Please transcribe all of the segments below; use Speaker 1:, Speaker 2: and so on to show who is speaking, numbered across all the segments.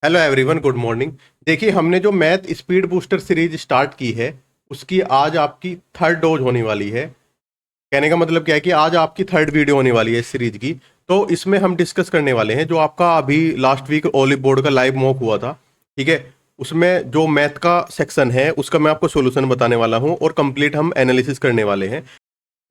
Speaker 1: Hello everyone, good morning. देखिए, हमने जो math speed booster series start की है उसकी आज आपकी थर्ड डोज होने वाली है। कहने का मतलब क्या है कि आज आपकी थर्ड वीडियो होने वाली है इस सीरीज की। तो इसमें हम डिस्कस करने वाले हैं जो आपका अभी लास्ट वीक ओलिव बोर्ड का लाइव मॉक हुआ था। ठीक है, उसमें जो मैथ का सेक्शन है उसका मैं आपको सॉल्यूशन बताने वाला हूं और कंप्लीट हम एनालिसिस करने वाले हैं।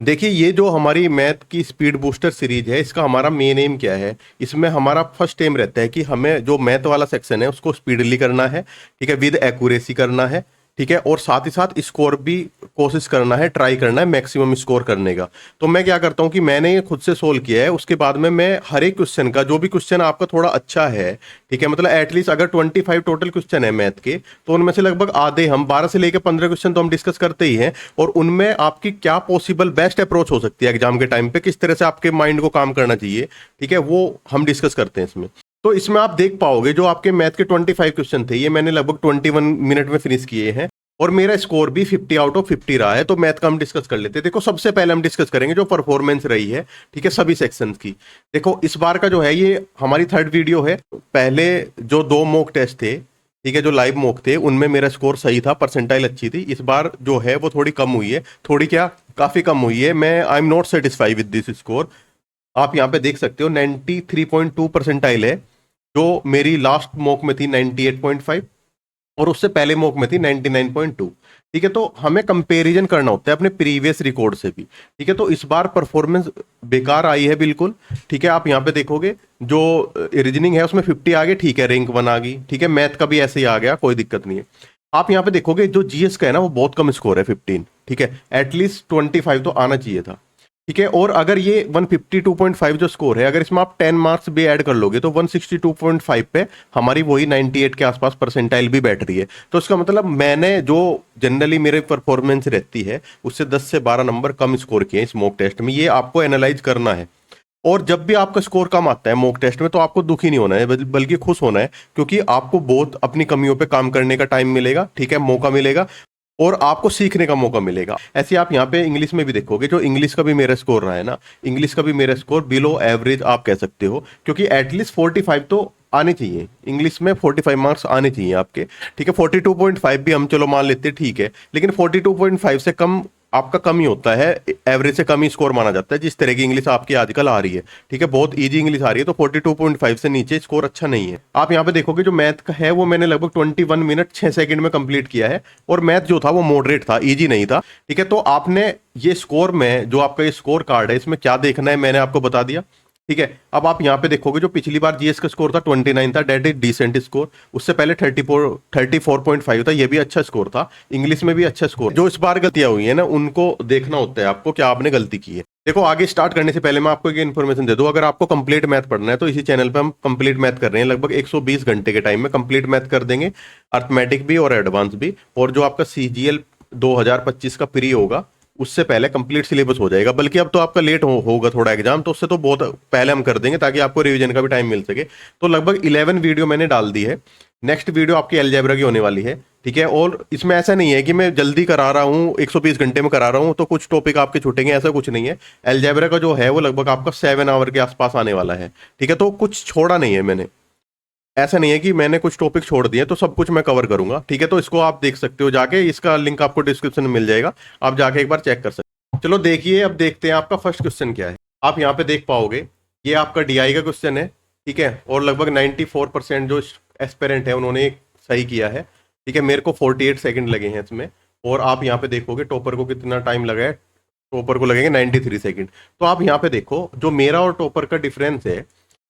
Speaker 1: देखिए, ये जो हमारी मैथ की स्पीड बूस्टर सीरीज है इसका हमारा मेन एम क्या है। इसमें हमारा फर्स्ट एम रहता है कि हमें जो मैथ वाला सेक्शन है उसको स्पीडली करना है। ठीक है, विद एक्यूरेसी करना है। ठीक है, और साथ ही साथ स्कोर भी कोशिश करना है, ट्राई करना है मैक्सिमम स्कोर करने का। तो मैं क्या करता हूँ कि मैंने ये खुद से सोल्व किया है, उसके बाद में मैं हर एक क्वेश्चन का जो भी क्वेश्चन आपका थोड़ा अच्छा है, ठीक है, मतलब एटलीस्ट अगर 25 टोटल क्वेश्चन है मैथ के तो उनमें से लगभग आधे हम 12 से लेकर 15 क्वेश्चन तो हम डिस्कस करते ही हैं। और उनमें आपकी क्या पॉसिबल बेस्ट अप्रोच हो सकती है एग्जाम के टाइम पे, किस तरह से आपके माइंड को काम करना चाहिए, ठीक है, वो हम डिस्कस करते हैं इसमें। तो इसमें आप देख पाओगे जो आपके मैथ के 25 क्वेश्चन थे ये मैंने लगभग 21 मिनट में फिनिश किए हैं और मेरा स्कोर भी 50 आउट ऑफ 50 रहा है। तो मैथ का हम डिस्कस कर लेते हैं। देखो, सबसे पहले हम डिस्कस करेंगे जो परफॉर्मेंस रही है, ठीक है, सभी सेक्शंस की। देखो, इस बार का जो है ये हमारी थर्ड वीडियो है। पहले जो दो मॉक टेस्ट थे, ठीक है, जो लाइव मॉक थे उनमें मेरा स्कोर सही था, परसेंटाइल अच्छी थी। इस बार जो है वो थोड़ी कम हुई है, थोड़ी क्या काफी कम हुई है। मैं I am not satisfy with this score. आप यहाँ पे देख सकते हो 93.2 परसेंटाइल है, जो मेरी लास्ट मॉक में थी 98.5 और उससे पहले मॉक में थी 99.2। ठीक है, तो हमें कंपैरिजन करना होता है अपने प्रीवियस रिकॉर्ड से भी। ठीक है, तो इस बार परफॉर्मेंस बेकार आई है बिल्कुल। ठीक है, आप यहाँ पे देखोगे जो रीजनिंग है उसमें 50 आ गए, ठीक है, रैंक 1 आ गई। ठीक है, मैथ का भी ऐसे ही आ गया, कोई दिक्कत नहीं है। आप यहाँ पे देखोगे जो जीएस का है ना वो बहुत कम स्कोर है, 15। ठीक है, एटलीस्ट 25 तो आना चाहिए था। ठीक है, और अगर ये 152.5 जो स्कोर है, अगर इसमें आप 10 मार्क्स भी ऐड कर लोगे तो 162.5 पे हमारी वही 98 के आसपास परसेंटाइल भी बैठ रही है। तो इसका मतलब मैंने जो जनरली मेरे परफॉर्मेंस रहती है उससे 10 से 12 नंबर कम स्कोर किए इस मॉक टेस्ट में। ये आपको एनालाइज करना है। और जब भी आपका स्कोर कम आता है मॉक टेस्ट में तो आपको दुखी नहीं होना है, बल्कि खुश होना है, क्योंकि आपको बहुत अपनी कमियों पे काम करने का टाइम मिलेगा। ठीक है, मौका मिलेगा और आपको सीखने का मौका मिलेगा। ऐसे आप यहाँ पे इंग्लिश में भी देखोगे, जो इंग्लिश का भी मेरा स्कोर रहा है ना, इंग्लिश का भी मेरा स्कोर बिलो एवरेज आप कह सकते हो, क्योंकि एटलीस्ट 45 तो आने चाहिए इंग्लिश में, 45 मार्क्स आने चाहिए आपके। ठीक है, 42.5 भी हम चलो मान लेते हैं, ठीक है, लेकिन 42.5 से कम आपका कम ही होता है, एवरेज से कम ही स्कोर माना जाता है जिस तरह की इंग्लिश आपकी आजकल आ रही है। ठीक है, बहुत इजी इंग्लिश आ रही है, तो 42.5 से नीचे स्कोर अच्छा नहीं है। आप यहाँ पे देखोगे जो मैथ का है वो मैंने लगभग 21 मिनट 6 सेकंड में कंप्लीट किया है और मैथ जो था वो मॉडरेट था, इजी नहीं था। ठीक है, तो आपने ये स्कोर में जो आपका ये स्कोर कार्ड है इसमें क्या देखना है मैंने आपको बता दिया। ठीक है, अब आप यहाँ पे देखोगे जो पिछली बार जीएस का स्कोर था 29 था, डेट इज डिसेंट स्कोर। उससे पहले 34.5 था, ये भी अच्छा स्कोर था। इंग्लिश में भी अच्छा स्कोर। जो इस बार गलतियां हुई है ना उनको देखना होता है आपको, क्या आपने गलती की है। देखो, आगे स्टार्ट करने से पहले मैं आपको एक इन्फॉर्मेशन दे दूं, अगर आपको कंप्लीट मैथ पढ़ना है तो इसी चैनल पे हम कंप्लीट मैथ कर रहे हैं, लगभग 120 घंटे के टाइम में कंप्लीट मैथ कर देंगे, अर्थमेटिक भी और एडवांस भी। और जो आपका सीजीएल 2025 का प्री होगा उससे पहले कंप्लीट सिलेबस हो जाएगा, बल्कि अब तो आपका लेट होगा थोड़ा एग्जाम, तो उससे तो बहुत पहले हम कर देंगे ताकि आपको रिवीजन का भी टाइम मिल सके। तो लगभग 11 वीडियो मैंने डाल दी है। नेक्स्ट वीडियो आपकी अलजेब्रा की होने वाली है। ठीक है, और इसमें ऐसा नहीं है कि मैं जल्दी करा रहा हूँ, 120 घंटे में करा रहा हूँ तो कुछ टॉपिक आपके छूटेंगे, ऐसा कुछ नहीं है। अलजेब्रा का जो है वो लगभग आपका 7 आवर के आसपास आने वाला है। ठीक है, तो कुछ छोड़ा नहीं है मैंने, ऐसा नहीं है कि मैंने कुछ टॉपिक छोड़ दिए, तो सब कुछ मैं कवर करूंगा। ठीक है, तो इसको आप देख सकते हो जाके, इसका लिंक आपको डिस्क्रिप्शन में मिल जाएगा, आप जाके एक बार चेक कर सकते हो। चलो देखिए, अब देखते हैं आपका फर्स्ट क्वेश्चन क्या है। आप यहाँ पे देख पाओगे ये आपका डीआई का क्वेश्चन है। ठीक है, और लगभग 94% जो एस्पेरेंट है उन्होंने सही किया है। ठीक है, मेरे को 48 सेकंड लगे हैं इसमें। और आप यहाँ पे देखोगे टॉपर को कितना टाइम लगा है, टॉपर को लगेंगे 93 सेकंड। तो आप यहाँ पे देखो जो मेरा और टॉपर का डिफरेंस है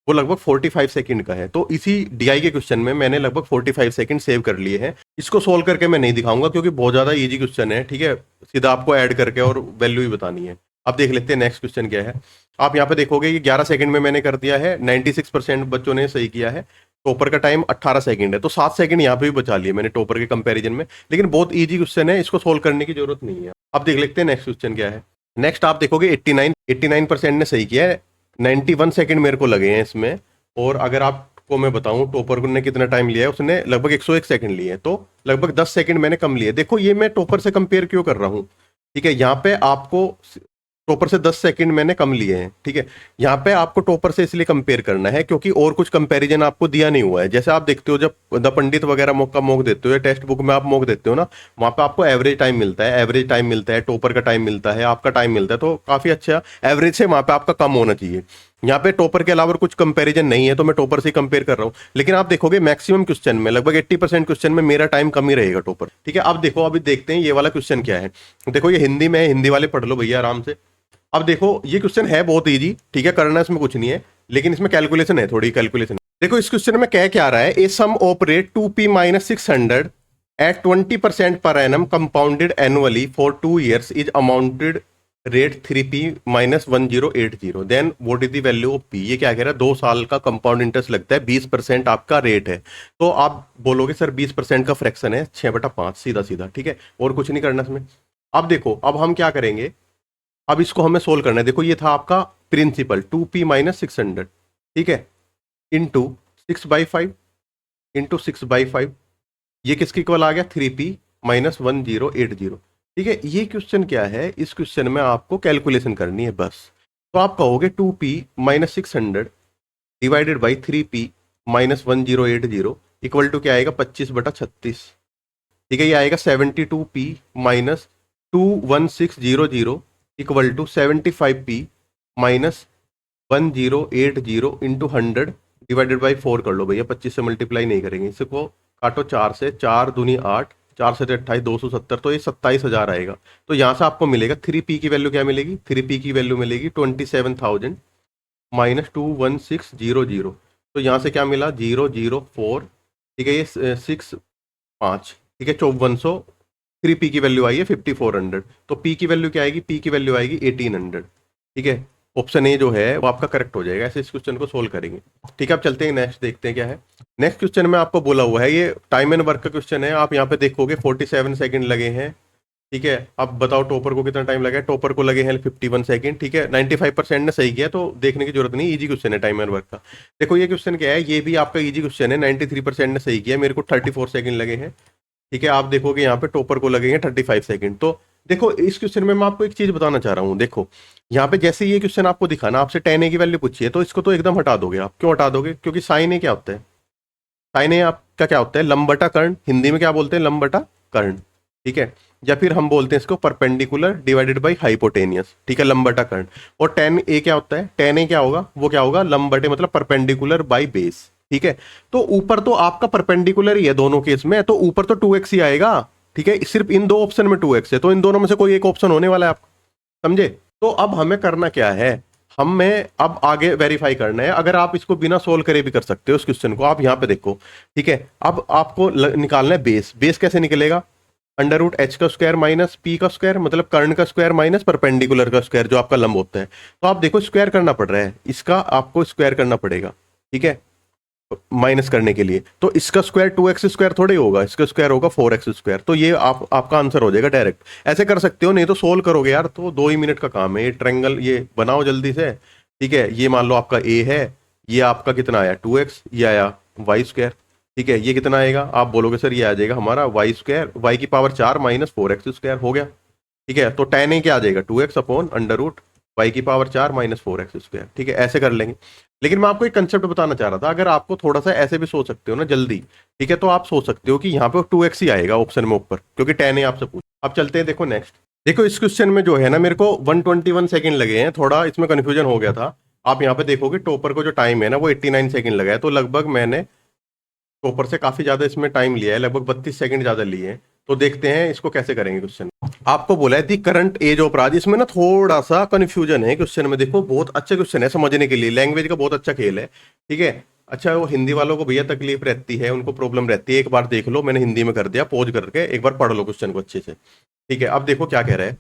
Speaker 1: वो लगभग 45 सेकंड का है। तो इसी डीआई के क्वेश्चन में मैंने लगभग 45 सेकंड सेव कर लिए हैं। इसको सोल्व करके मैं नहीं दिखाऊंगा क्योंकि बहुत ज्यादा इजी क्वेश्चन है। ठीक है, सीधा आपको ऐड करके और वैल्यू ही बतानी है। अब देख लेते हैं नेक्स्ट क्वेश्चन क्या है। आप यहाँ पे देखोगे कि 11 सेकंड में मैंने कर दिया है, 96% बच्चों ने सही किया है। टॉपर का टाइम 18 सेकंड है, तो 7 सेकंड यहाँ पे भी बचा लिए मैंने टॉपर के कंपैरिजन में। लेकिन बहुत ईजी क्वेश्चन है, इसको सोल्व करने की जरूरत नहीं है। अब देख लेते हैं नेक्स्ट क्वेश्चन क्या है। नेक्स्ट आप देखोगे 89% ने सही किया है, 91 सेकंड मेरे को लगे हैं इसमें। और अगर आपको मैं बताऊं टॉपर ने कितना टाइम लिया है, उसने लगभग 101 सेकंड लिए हैं, तो लगभग 10 सेकंड मैंने कम लिए। देखो, ये मैं टॉपर से कंपेयर क्यों कर रहा हूं। ठीक है, यहाँ पे आपको टॉपर से 10 सेकंड मैंने कम लिए हैं, ठीक है। यहाँ पे आपको टॉपर से इसलिए कंपेयर करना है क्योंकि और कुछ कंपैरिजन आपको दिया नहीं हुआ है। जैसे आप देखते हो जब द पंडित वगैरह मॉक देते हो या टेक्स्ट बुक में आप मॉक देते हो ना, वहाँ पे आपको एवरेज टाइम मिलता है, एवरेज टाइम मिलता है, टॉपर का टाइम मिलता है, आपका टाइम मिलता है, तो काफी अच्छा एवरेज से वहाँ पे आपका कम होना चाहिए। यहाँ पे टॉपर के अलावा कुछ कंपैरिजन नहीं है, तो मैं टॉपर से कंपेयर कर रहा हूँ। लेकिन आप देखोगे मैक्सिमम क्वेश्चन में लगभग 80% क्वेश्चन में मेरा टाइम कम ही रहेगा टॉपर, ठीक है। अब देखो, अभी देखते हैं ये वाला क्वेश्चन क्या है। देखो ये हिंदी में है, हिंदी वाले पढ़ लो भैया आराम से। अब देखो ये क्वेश्चन है बहुत इजी, ठीक है, करना इसमें कुछ नहीं है, लेकिन इसमें कैलकुलेशन है, थोड़ी कैलकुलेशन। देखो इस क्वेश्चन में क्या क्या आ रहा है, a sum operate 2p minus 600 at 20% per annum compounded annually for 2 years is amounted rate 3p minus 1080, then what is the value of p। ये क्या कह रहा है, 2 साल का कंपाउंड इंटरेस्ट लगता है, 20% आपका रेट है। तो आप बोलोगे सर 20% का फ्रैक्शन है 6/5, सीधा सीधा, ठीक है, और कुछ नहीं करना इसमें। अब देखो, अब हम क्या करेंगे, अब इसको हमें सोल्व करना है। देखो ये था आपका प्रिंसिपल 2p माइनस 600, ठीक है, इंटू 6/5 इंटू 6/5, ये किसके इक्वल आ गया, 3p माइनस 1080, ठीक है। ये क्वेश्चन क्या है, इस क्वेश्चन में आपको कैलकुलेशन करनी है बस। तो आप कहोगे 2p minus 600 divided by 3p minus 1080 equal to क्या आएगा, 25/36, ठीक है। ये आएगा 72p minus 21600 equal to 75p minus 1080 into 100 divided by 4 कर लो भैया, 25 से मल्टीप्लाई नहीं करेंगे, इसको काटो 4 से, 4 दूनी 8, 4 से 28, 270, तो ये 27,000 आएगा। तो यहाँ से आपको मिलेगा 3p की वैल्यू क्या मिलेगी, 3p की वैल्यू मिलेगी 27,000 माइनस 21600। तो यहाँ से क्या मिला, 004, ठीक है, ये 6 5, ठीक है, 5400। 3p की वैल्यू आई है 5400, तो p की वैल्यू क्या आएगी, p की वैल्यू आएगी 1800, ठीक है। ऑप्शन ए जो है वो आपका करेक्ट हो जाएगा। ऐसे इस क्वेश्चन को सोल्व करेंगे, ठीक है। अब चलते हैं नेक्स्ट, देखते हैं क्या है। नेक्स्ट क्वेश्चन में आपको बोला हुआ है, ये टाइम एंड वर्क का क्वेश्चन है। आप यहाँ पे देखोगे 47 सेकंड लगे हैं, ठीक है। अब बताओ टॉपर को कितना टाइम लगा है, टॉपर को लगे हैं 51 सेकंड, ठीक है। 95% ने सही किया, तो देखने की जरूरत नहीं, इजी क्वेश्चन है टाइम एंड वर्क का। देखो ये क्वेश्चन क्या है, ये भी आपका इजी क्वेश्चन है, 93% ने सही किया, मेरे को 34 सेकंड लगे हैं, ठीक है। आप देखोगे यहाँ पे टॉपर को लगेंगे 35 सेकंड। तो देखो इस क्वेश्चन में मैं आपको एक चीज बताना चाह रहा हूँ। देखो यहाँ पे जैसे ये क्वेश्चन आपको दिखाना, आपसे tan a की वैल्यू पूछी है, तो इसको तो एकदम हटा दोगे आप। क्यों हटा दोगे, क्योंकि साइन ए क्या होता है, साइन ए आपका क्या होता है, लंब बटा कर्ण, हिंदी में क्या बोलते हैं, लंब बटा कर्ण, ठीक है। या फिर हम बोलते हैं इसको परपेंडिकुलर डिवाइडेड बाई हाइपोटेनियस, ठीक है, लंब बटा कर्ण। और tan a क्या होता है, tan a क्या होगा, वो क्या होगा, लंब बटे मतलब परपेंडिकुलर बाई बेस, ठीक है। तो ऊपर तो आपका परपेंडिकुलर ही है दोनों केस में, तो ऊपर तो 2x ही आएगा, ठीक है। सिर्फ इन दो ऑप्शन में 2x है, तो इन दोनों में से कोई एक ऑप्शन होने वाला है आप, समझे। तो अब हमें करना क्या है, हमें अब आगे वेरीफाई करना है। अगर आप इसको बिना सोल्व करे भी कर सकते हो इस क्वेश्चन को, आप यहाँ पे देखो, ठीक है। अब आपको निकालना है बेस। बेस कैसे निकलेगा, अंडर रूट एच का स्क्वायर माइनस पी का स्क्वायर, मतलब कर्ण का स्क्वायर माइनस परपेंडिकुलर का स्क्वायर जो आपका लंब होता है। तो आप देखो स्क्वायर करना पड़ रहा है, इसका आपको स्क्वायर करना पड़ेगा, ठीक है, माइनस करने के लिए। तो इसका स्क्वायर 2x स्क्वायर थोड़े होगा, इसका स्क्वायर होगा 4x स्क्वायर। तो ये आपका आंसर हो जाएगा डायरेक्ट। ऐसे कर सकते हो, नहीं तो सोल्व करोगे यार, तो 2 ही मिनट का काम है। ये ट्रायंगल ये बनाओ जल्दी से, ठीक है। ये मान लो आपका a है, ये आपका कितना आया 2x, ये आया y स्क्वायर, ठीक है। ये कितना आएगा, आप बोलोगे सर ये आ जाएगा हमारा y स्क्वायर, y की पावर 4 माइनस 4x स्क्वायर हो गया, ठीक है। तो tan a क्या आ जाएगा 2x upon under root y की पावर 4 माइनस 4x स्क्वायर, ठीक है। ऐसे कर लेंगे। लेकिन मैं आपको एक कंसेप्ट बताना चाह रहा था, अगर आपको थोड़ा सा ऐसे भी सोच सकते हो ना जल्दी, ठीक है, तो आप सोच सकते हो कि यहाँ पे 2x ही आएगा ऑप्शन में ऊपर, क्योंकि tan a आपसे पूछ। अब चलते हैं, देखो नेक्स्ट। देखो इस क्वेश्चन में जो है ना, मेरे को 121 सेकंड लगे हैं, थोड़ा इसमें कंफ्यूजन हो गया था। आप यहाँ पे देखोगे टॉपर को जो टाइम है ना वो 89 सेकंड लगा है, तो लगभग मैंने टॉपर से काफी ज्यादा इसमें टाइम लिया है, लगभग 32 सेकंड ज्यादा लिए हैं। तो देखते हैं इसको कैसे करेंगे क्वेश्चन। आपको बोला है दी करंट एज ऑफ राज, इसमें ना थोड़ा सा कंफ्यूजन है क्वेश्चन में। देखो बहुत अच्छा क्वेश्चन है समझने के लिए, लैंग्वेज का बहुत अच्छा खेल है, ठीक है। अच्छा वो हिंदी वालों को भैया तकलीफ रहती है, उनको प्रॉब्लम रहती है, एक बार देख लो, मैंने हिंदी में कर दिया, पॉज करके एक बार पढ़ लो क्वेश्चन को अच्छे से, ठीक है। अब देखो क्या कह रहा है,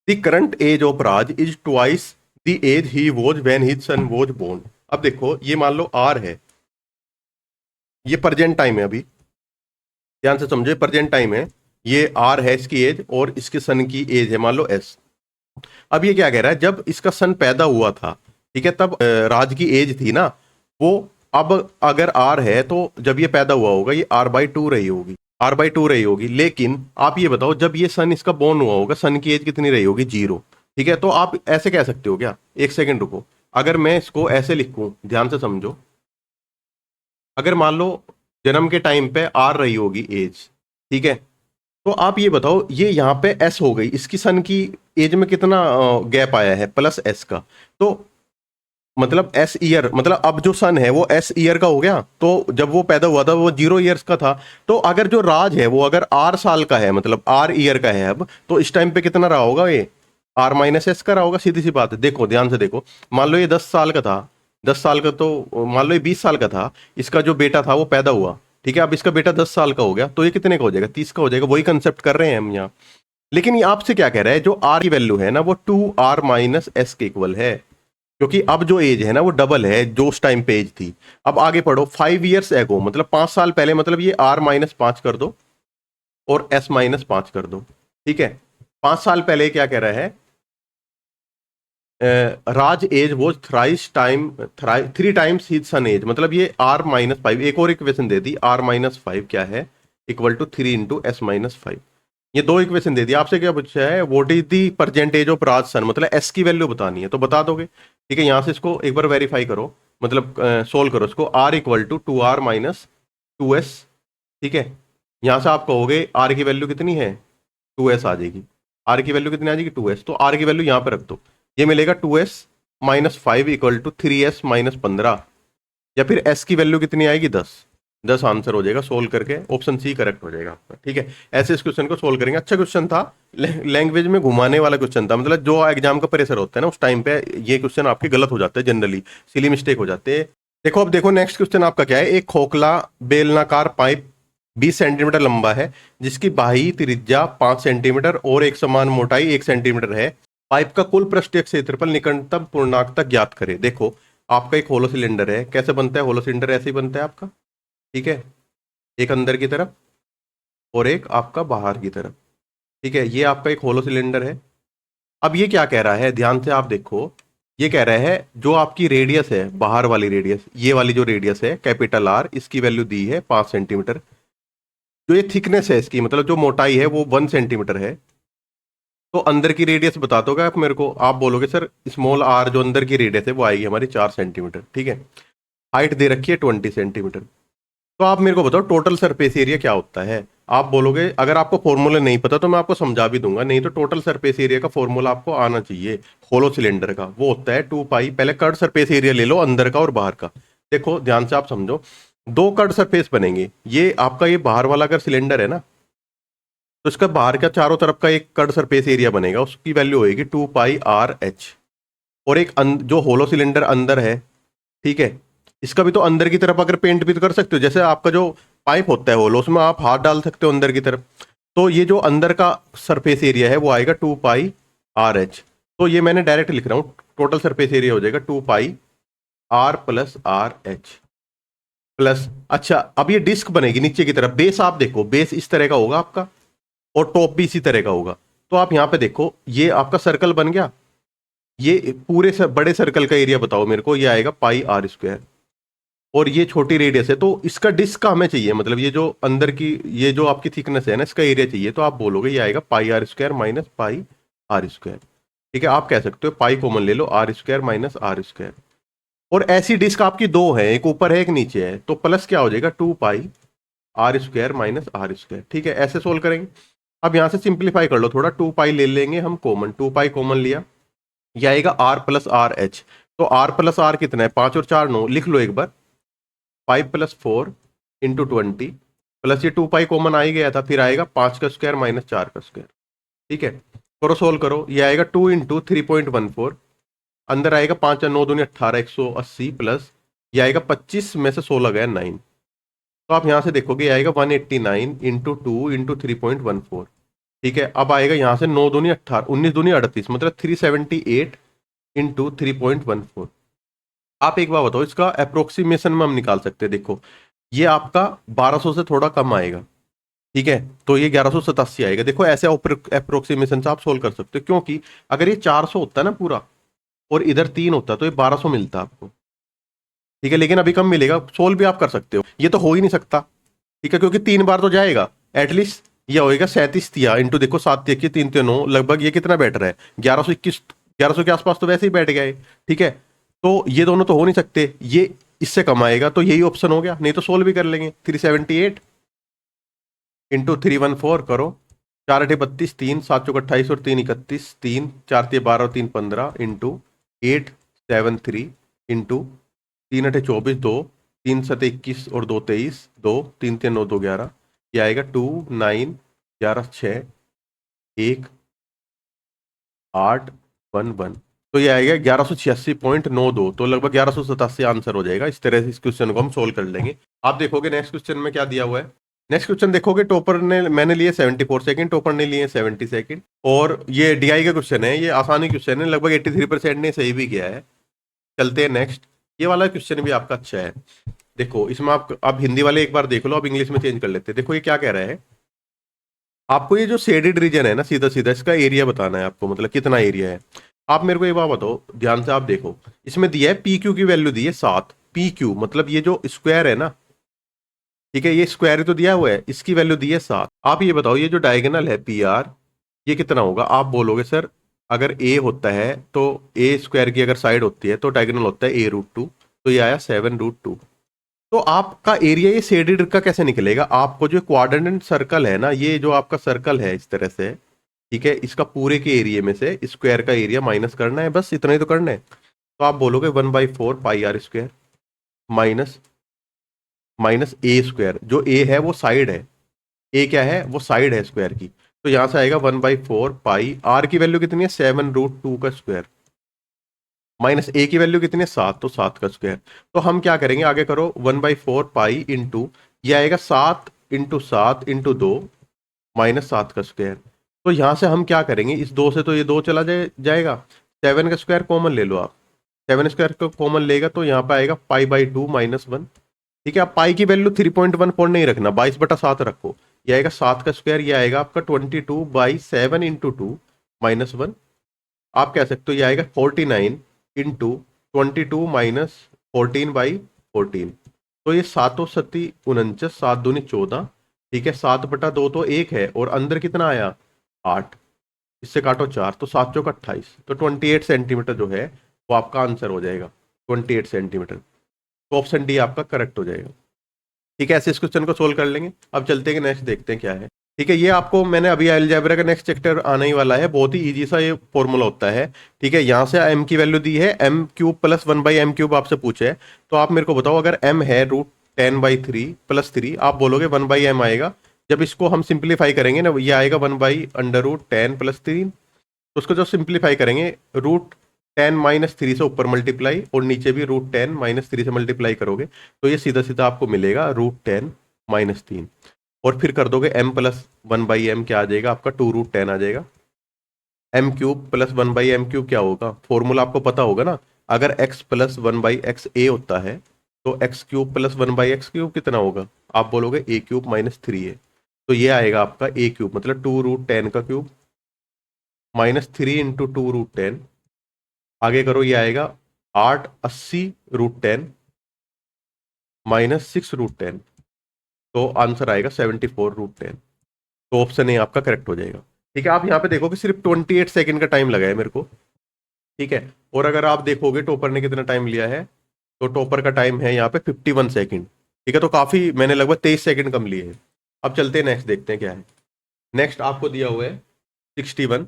Speaker 1: the current age of Raj is twice the age he was when his son was born. अब देखो ये मान लो आर है, ये प्रेजेंट टाइम है, अभी ध्यान से समझे, प्रेजेंट टाइम है, ये आर है इसकी एज, और इसके सन की एज है मान लो एस। अब ये क्या कह रहा है, जब इसका सन पैदा हुआ था, ठीक है, तब राज की एज थी ना वो, अब अगर आर है तो जब ये पैदा हुआ होगा ये r/2 रही होगी, r/2 रही होगी। लेकिन आप ये बताओ जब ये सन इसका बोर्न हुआ होगा, सन की एज कितनी रही होगी, 0। ठीक है, तो आप ऐसे कह सकते हो क्या, एक सेकंड रुको, अगर मैं इसको ऐसे लिखूं, ध्यान से समझो, अगर मान लो जन्म के टाइम पे आर रही होगी एज, ठीक है, तो आप ये बताओ, ये यहाँ पे एस हो गई, इसकी सन की एज में कितना गैप आया है, प्लस एस का, तो मतलब एस ईयर, मतलब अब जो सन है वो एस ईयर का हो गया, तो जब वो पैदा हुआ था वो 0 ईयर्स का था, तो अगर जो राज है वो अगर आर साल का है, मतलब आर ईयर का है अब, तो इस टाइम पे कितना रहा होगा ये, आर माइनस एस का रहा होगा, सीधी सी बात है। देखो ध्यान से देखो, मान लो ये 10 साल का था, 10 साल का, तो मान लो ये 20 साल का था, इसका जो बेटा था वो पैदा हुआ, ठीक है, अब इसका बेटा 10 साल का हो गया, तो ये कितने का हो जाएगा, 30 का हो जाएगा, वही कंसेप्ट कर रहे हैं हम यहाँ। लेकिन ये आपसे क्या कह रहा है, जो आर की वैल्यू है ना वो 2r माइनस एस के इक्वल है, क्योंकि अब जो एज है ना वो डबल है जो उस टाइम पे एज थी। अब आगे पढ़ो, 5 ईयर्स एगो, मतलब 5 साल पहले, मतलब ये r-5 कर दो और s-5 कर दो, ठीक है। 5 साल पहले क्या कह रहा है, Raj age was thrice time, 3 times his son age, मतलब ये r-5, एक और इक्वेशन दे दी, r-5 क्या है, इक्वल टू 3 × s-5, ये दो इक्वेशन दे दी। आपसे क्या पूछा है, what is the percentage of Raj son, मतलब एस की वैल्यू बतानी है, तो बता दोगे, ठीक है। यहां से इसको एक बार वेरीफाई करो, मतलब सोल्व करो इसको, r इक्वल टू 2r-2s, ठीक है। यहां से आप कहोगे r की वैल्यू कितनी है, 2s आ जाएगी, r की वैल्यू कितनी आ जाएगी, 2s, तो r की वैल्यू यहां पर रख दो, ये मिलेगा 2s-5 इक्वल टू 3s-15, या फिर s की वैल्यू कितनी आएगी, 10 आंसर हो जाएगा, सोल्व करके ऑप्शन सी करेक्ट हो जाएगा आपका, ठीक है। ऐसे इस क्वेश्चन को सोल्व करेंगे, अच्छा क्वेश्चन था, लैंग्वेज में घुमाने वाला क्वेश्चन था, मतलब जो एग्जाम का प्रेशर होता है ना उस टाइम पे ये क्वेश्चन आपके गलत हो जाते हैं, जनरली सिली मिस्टेक हो जाते हैं। देखो, अब देखो नेक्स्ट क्वेश्चन आपका क्या है, एक खोखला बेलनाकार पाइप 20 सेंटीमीटर लंबा है, जिसकी बाह्य त्रिज्या 5 सेंटीमीटर और एक समान मोटाई 1 सेंटीमीटर है, पाइप का कुल पृष्ठीय क्षेत्रफल निकटतम पूर्णांक तक ज्ञात करे। देखो, आपका एक होलो सिलेंडर है, कैसे बनता है होलो सिलेंडर, ऐसे ही बनता है आपका, ठीक है, एक अंदर की तरफ और एक आपका बाहर की तरफ, ठीक है, ये आपका एक होलो सिलेंडर है। अब ये क्या कह रहा है, ध्यान से आप देखो, ये कह रहा है जो आपकी रेडियस है, बाहर वाली रेडियस, ये वाली जो रेडियस है कैपिटल आर, इसकी वैल्यू दी है 5 सेंटीमीटर, जो ये थिकनेस है इसकी, मतलब जो मोटाई है वो 1 सेंटीमीटर है, तो अंदर की रेडियस बता दोगे आप मेरे को, आप बोलोगे सर स्मॉल आर जो अंदर की रेडियस है वो आएगी हमारी 4 सेंटीमीटर, ठीक है। हाइट दे रखी है 20 सेंटीमीटर, तो आप मेरे को बताओ टोटल सरफेस एरिया क्या होता है। आप बोलोगे, अगर आपको फॉर्मूला नहीं पता तो मैं आपको समझा भी दूंगा, नहीं तो टोटल सरफेस एरिया का फॉर्मूला आपको आना चाहिए, होलो सिलेंडर का, वो होता है 2 पाई, पहले कर्ड सरफेस एरिया ले लो अंदर का और बाहर का। देखो ध्यान से आप समझो, दो कर्ड सरफेस बनेंगे, ये आपका ये बाहर वाला अगर सिलेंडर है ना, तो इसका बाहर का चारों तरफ का एक कर्ड सरफेस एरिया बनेगा, उसकी वैल्यू होगी 2 पाई r h, और एक जो होलो सिलेंडर अंदर है, ठीक है, इसका भी तो अंदर की तरफ अगर पेंट भी तो कर सकते हो, जैसे आपका जो पाइप होता है होलो, उसमें आप हाथ डाल सकते हो अंदर की तरफ, तो ये जो अंदर का सरफेस एरिया है वो आएगा 2 पाई r h, तो ये मैंने डायरेक्ट लिख रहा हूँ, टोटल सरफेस एरिया हो जाएगा 2 पाई r+r h प्लस, अच्छा अब ये डिस्क बनेगी नीचे की तरफ, बेस आप देखो, बेस इस तरह का होगा आपका और टॉप भी इसी तरह का होगा, तो आप यहां पे देखो ये आपका सर्कल बन गया, ये पूरे बड़े सर्कल का एरिया बताओ मेरे को, ये आएगा πr², और ये छोटी रेडियस है, तो इसका डिस्क का हमें चाहिए, मतलब ये जो अंदर की ये जो आपकी थिकनेस है ना इसका एरिया चाहिए, तो आप बोलोगे ये आएगा πr² माइनस πr², ठीक है। आप कह सकते हो पाई कॉमन ले लो, r² माइनस r², और ऐसी डिस्क आपकी दो है, एक ऊपर है एक नीचे है, तो प्लस क्या हो जाएगा 2 पाई r² माइनस r², ठीक है, ऐसे सोल्व करेंगे। अब यहां से सिंप्लीफाई कर लो थोड़ा, 2 पाई ले लेंगे हम कॉमन, 2 पाई कॉमन लिया, ये आएगा r+r_h, तो r+r कितना है, 5 और 4 9, लिख लो एक बार, 5+4 × 20 प्लस ये 2 पाई कॉमन आ ही गया था, फिर आएगा 5 का स्क्वायर माइनस 4 का स्क्वायर, ठीक है, करो सोल्व करो, ये आएगा 2 × 3.14, अंदर आएगा 5 और 9 दूनी 18, 180 प्लस ये आएगा 25 में से 16 गया 9, तो आप यहां से देखोगे ये आएगा 189 × 2 × 3.14, ठीक है। अब आएगा यहां से 9 दूनी 18, 19 दूनी 38, मतलब 378 × 3.14। आप एक बार बताओ, इसका अप्रोक्सीमेशन में हम निकाल सकते हैं, देखो ये आपका 1200 से थोड़ा कम आएगा, ठीक है, तो ये 1187 आएगा। देखो ऐसे अप्रोक्सीमेशन से आप सोल्व कर सकते हो, क्योंकि अगर ये 400 होता है ना पूरा और इधर 3 होता तो ये 1200 मिलता आपको, ठीक है, लेकिन अभी कम मिलेगा, सोल्व भी आप कर सकते हो, ये तो हो ही नहीं सकता, ठीक है, क्योंकि 3 बार तो जाएगा, एटलीस्ट यह होएगा 37 तिया इंटू देखो 7 तिया की 3 9 लगभग ये कितना बैठ रहा है 1121, 1100 के आसपास तो वैसे ही बैठ गया है। ठीक है, तो ये दोनों तो हो नहीं सकते, ये इससे कम आएगा, तो यही ऑप्शन हो गया, नहीं तो सोल्व भी कर लेंगे। 378 इंटू 314 करो, 4 8 32, 3 7 चौक 28 और 3 31, 3 4 3 12 और 3 15 इंटू 8 7 3 इंटू 3 8 24, 2 3 7 21 और 2 23, 2 3 3 9 2 11, ये आएगा 2 9 11 6 1 8 1 1, तो ये आएगा 1186.92, तो लगभग 1187 आंसर हो जाएगा। इस तरह से इस क्वेश्चन को हम सोल्व कर लेंगे। आप देखोगे नेक्स्ट क्वेश्चन में क्या दिया हुआ है। नेक्स्ट क्वेश्चन देखोगे, टॉपर ने मैंने लिए 74 सेकंड, टॉपर ने लिए 70 सेकंड, और ये डीआई का क्वेश्चन है, ये आसानी क्वेश्चन है, लगभग 83% ने सही भी किया है। चलते हैं नेक्स्ट। ये वाला क्वेश्चन भी आपका अच्छा है। देखो इसमें आप हिंदी वाले एक बार देख लो, अब इंग्लिश में चेंज कर लेते हैं। देखो ये क्या कह रहा है, आपको ये जो शेडेड रीजन है ना, सीधा सीधा इसका एरिया बताना है आपको, मतलब कितना एरिया है। आप मेरे को एक बात बताओ, ध्यान से आप देखो, इसमें दिया है पी क्यू की वैल्यू दी है 7, पी क्यू मतलब ये जो स्क्वायर है ना, ठीक है, ये स्क्वायर तो दिया हुआ है, इसकी वैल्यू दी है 7। आप ये बताओ, ये जो डायगोनल है पी आर, ये कितना होगा। आप बोलोगे सर अगर ए होता है तो ए स्क्वायर की अगर साइड होती है तो डायगोनल होता है a√2, तो ये आया 7√2। तो आपका एरिया ये शेडेड का कैसे निकलेगा, आपको जो क्वाड्रेंट सर्कल है ना, ये जो आपका सर्कल है इस तरह से, ठीक है, इसका पूरे के एरिया में से स्क्वायर का एरिया माइनस करना है, बस इतना ही तो करना है। तो आप बोलोगे 1/4 pi R square minus minus A square, जो ए है वो साइड है, ए क्या है वो साइड है स्क्वायर की, तो यहां से आएगा 1/4 पाई, आर की वैल्यू कितनी है 7√2 का स्क्वायर, माइनस ए की वैल्यू कितनी है 7, तो 7 का स्क्वायर। तो हम क्या करेंगे, आगे करो 1/4 पाई इंटू, ये आएगा 7 इंटू 7 इंटू 2 माइनस 7 का स्क्वायर। तो यहां से हम क्या करेंगे, इस 2 से तो ये 2 चला जाएगा, 7 का स्क्वायर कॉमन ले लो आप, 7 स्क्वायर को कॉमन लेगा तो यहाँ पे आएगा पाई/2 -1। ठीक है, आप पाई की वैल्यू 3.14 नहीं रखना, 22/7 रखो, ये आएगा 7 का स्क्वायर, ये आएगा आपका 22/7 इंटू 2 -1। आप कह सकते हो ये आएगा 49 इंटू 22 -14/14। तो ये 7 सती 49, 7 दूनी 14, ठीक है, 7/2 तो 1 है, और अंदर कितना आया 8, इससे काटो 4, तो 7 चौक 28, तो 28 सेंटीमीटर जो है वो आपका आंसर हो जाएगा, 28 सेंटीमीटर। तो ऑप्शन डी आपका करेक्ट हो जाएगा। ठीक है, ऐसे इस क्वेश्चन को सोल्व कर लेंगे। अब चलते हैं नेक्स्ट, देखते हैं क्या है। ठीक है, ये आपको मैंने अभी अलजेब्रा का नेक्स्ट चैप्टर आने ही वाला है, बहुत ही इजी सा ये फॉर्मूला होता है। ठीक है, यहाँ से m की वैल्यू दी है m³ + 1/m³ आपसे पूछे है, तो आप मेरे को बताओ अगर m है √10/3 + 3, आप बोलोगे 1/m आएगा। जब इसको हम सिंप्लीफाई करेंगे ना, ये आएगा 1/√10 + 3, तो उसको जब सिंप्लीफाई करेंगे √10 - 3 से ऊपर मल्टीप्लाई, और नीचे भी √10 - 3 से मल्टीप्लाई करोगे, तो ये सीधा सीधा आपको मिलेगा √10 - 3, और फिर कर दोगे m + 1/m, क्या आ जाएगा आपका 2√10 आ जाएगा। m³ + 1/m³ क्या होगा, फॉर्मूला आपको पता होगा ना, अगर x + 1/x a होता है तो x³ + 1/x³ कितना होगा, आप बोलोगे a³ - 3a, तो ये आएगा आपका a³ मतलब 2√10 का क्यूब -3 इंटू 2√10, आगे करो ये आएगा 880√10 -6√10, तो आंसर आएगा 74√10। तो ऑप्शन ए आपका करेक्ट हो जाएगा। ठीक है, आप यहाँ पे देखो कि सिर्फ 28 सेकंड का टाइम लगा है मेरे को। ठीक है, और अगर आप देखोगे टॉपर ने कितना टाइम लिया है, तो टॉपर का टाइम है यहाँ पे 51 सेकंड। ठीक है, तो काफी मैंने लगभग 23 सेकंड कम लिए हैं। अब चलते हैं नेक्स्ट, देखते हैं क्या है। नेक्स्ट आपको दिया हुआ है 61।